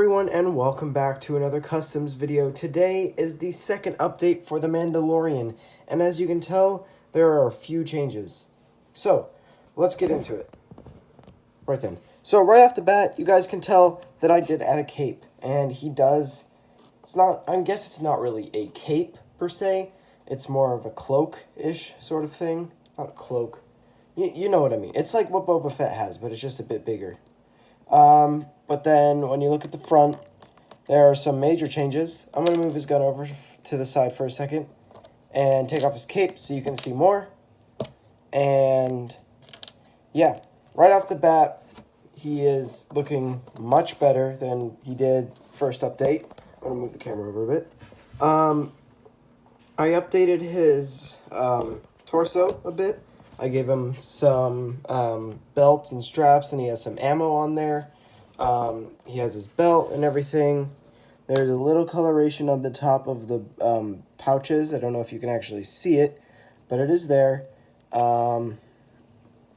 everyone, and welcome back to another customs video. Today is the second update for the Mandalorian, and as you can tell, there are a few changes. So, let's get into it. Right then. So right off the bat, you guys can tell that I did add a cape, and he does, I guess it's not really a cape per se, it's more of a cloak-ish sort of thing. Not a cloak. You know what I mean. It's like what Boba Fett has, but it's just a bit bigger. But then when you look at the front, there are some major changes. I'm going to move his gun over to the side for a second and take off his cape so you can see more. And yeah, right off the bat, he is looking much better than he did first update. I'm going to move the camera over a bit. I updated his torso a bit. I gave him some belts and straps, and he has some ammo on there. He has his belt and everything. There's a little coloration on the top of the pouches. I don't know if you can actually see it, but it is there. The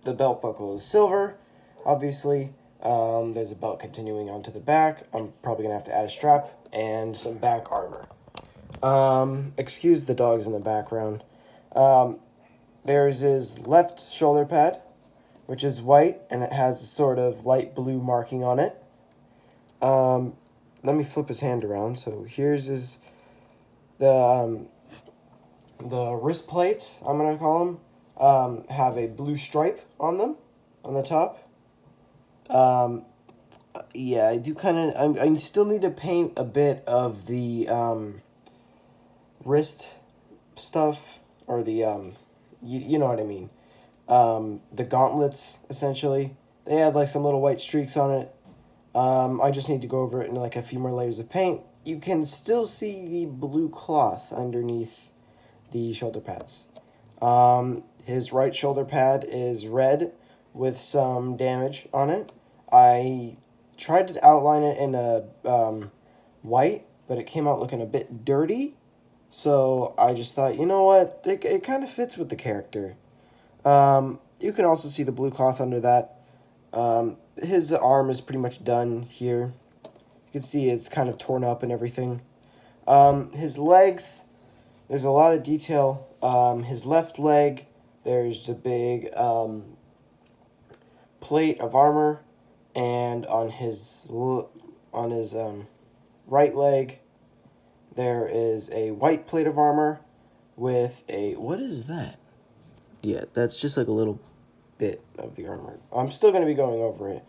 belt buckle is silver, obviously. There's a belt continuing onto the back. I'm probably going to have to add a strap and some back armor. Excuse the dogs in the background. There's his left shoulder pad, which is white, and it has a sort of light blue marking on it. Let me flip his hand around. So here's the wrist plates, I'm going to call them, have a blue stripe on them, on the top. Yeah, I do kind of, I still need to paint a bit of the wrist stuff, or the, you know what I mean. The gauntlets, essentially. They had like some little white streaks on it. I just need to go over it in like a few more layers of paint. You can still see the blue cloth underneath the shoulder pads. His right shoulder pad is red with some damage on it. I tried to outline it in a white, but it came out looking a bit dirty. So I just thought, you know what, it kind of fits with the character. You can also see the blue cloth under that. His arm is pretty much done here. You can see it's kind of torn up and everything. His legs, there's a lot of detail. His left leg, there's a big plate of armor, and on his right leg, there is a white plate of armor with a, what is that? Yeah, that's just like a little bit of the armor. I'm still going to be going over it.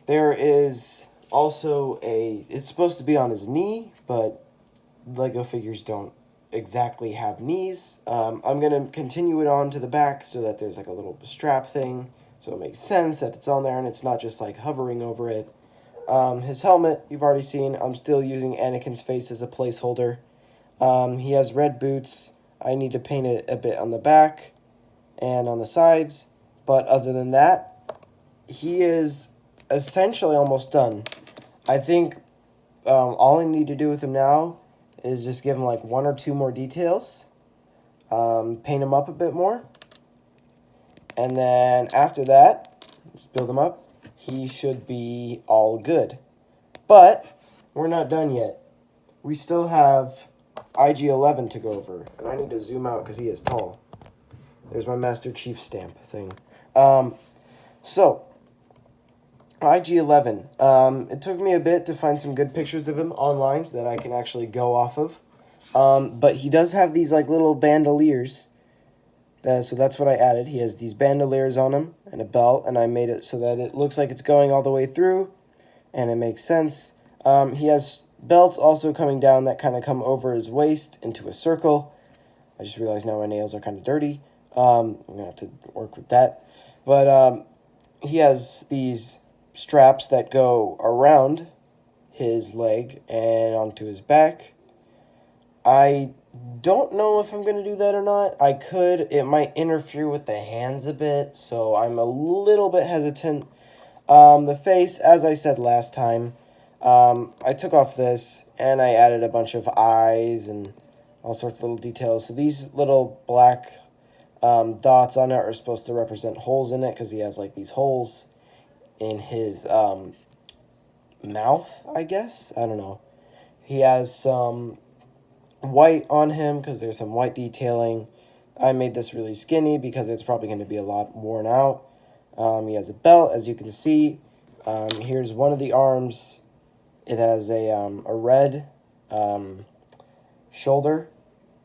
There is also it's supposed to be on his knee, but Lego figures don't exactly have knees. I'm going to continue it on to the back so that there's like a little strap thing, so it makes sense that it's on there and it's not just like hovering over it. His helmet, you've already seen. I'm still using Anakin's face as a placeholder. He has red boots. I need to paint it a bit on the back and on the sides. But other than that, he is essentially almost done. I think all I need to do with him now is just give him like one or two more details. Paint him up a bit more. And then after that, just build him up. He should be all good. But we're not done yet. We still have IG-11 to go over. And I need to zoom out because he is tall. There's my Master Chief stamp thing. So, IG-11. It took me a bit to find some good pictures of him online so that I can actually go off of. But he does have these like little bandoliers. So that's what I added. He has these bandoliers on him and a belt, and I made it so that it looks like it's going all the way through, and it makes sense. He has belts also coming down that kind of come over his waist into a circle. I just realized now my nails are kind of dirty. I'm going to have to work with that. But he has these straps that go around his leg and onto his back. I don't know if I'm going to do that or not. I could. It might interfere with the hands a bit, so I'm a little bit hesitant. The face, as I said last time, I took off this and I added a bunch of eyes and all sorts of little details. So these little black dots on it are supposed to represent holes in it because he has like these holes in his mouth, I guess. I don't know. He has some white on him because there's some white detailing. I made this really skinny because it's probably going to be a lot worn out. He has a belt, as you can see. Here's one of the arms. It has a red shoulder,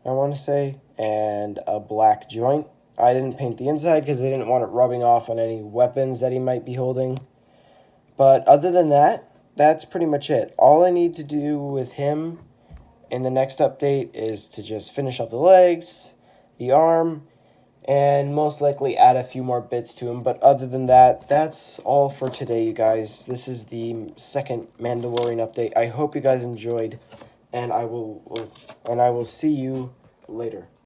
I want to say, and a black joint. I didn't paint the inside because I didn't want it rubbing off on any weapons that he might be holding. But other than that, that's pretty much it. All I need to do with him in the next update is to just finish off the legs, the arm, and most likely add a few more bits to him. But other than that, that's all for today, you guys. This is the second Mandalorian update. I hope you guys enjoyed, and I will see you later.